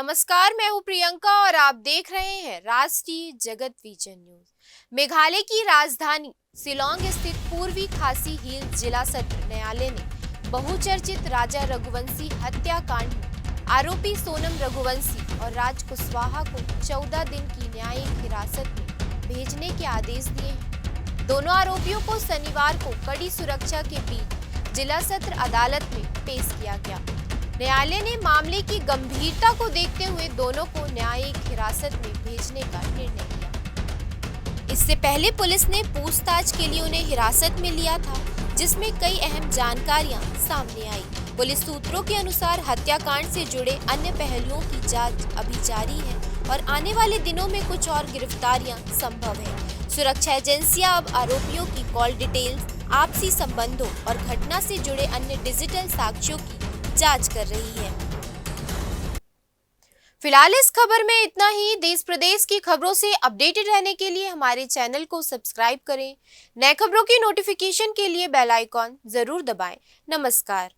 नमस्कार, मैं हूं प्रियंका और आप देख रहे हैं राष्ट्रीय जगत विजन न्यूज। मेघालय की राजधानी शिलांग स्थित पूर्वी खासी हिल्स जिला सत्र न्यायालय ने बहुचर्चित राजा रघुवंशी हत्याकांड में आरोपी सोनम रघुवंशी और राज कुशवाहा को 14 दिन की न्यायिक हिरासत में भेजने के आदेश दिए हैं। दोनों आरोपियों को शनिवार को कड़ी सुरक्षा के बीच जिला सत्र अदालत में पेश किया गया। न्यायालय ने मामले की गंभीरता को देखते हुए दोनों को न्यायिक हिरासत में भेजने का निर्णय लिया। इससे पहले पुलिस ने पूछताछ के लिए उन्हें हिरासत में लिया था, जिसमें कई अहम जानकारियां सामने आई। पुलिस सूत्रों के अनुसार हत्याकांड से जुड़े अन्य पहलुओं की जांच अभी जारी है और आने वाले दिनों में कुछ और गिरफ्तारियां संभव है। सुरक्षा एजेंसियां अब आरोपियों की कॉल डिटेल्स, आपसी संबंधों और घटना से जुड़े अन्य डिजिटल साक्ष्यों की जांच कर रही है। फिलहाल इस खबर में इतना ही। देश प्रदेश की खबरों से अपडेटेड रहने के लिए हमारे चैनल को सब्सक्राइब करें। नए खबरों की नोटिफिकेशन के लिए बेल आइकॉन जरूर दबाएं। नमस्कार।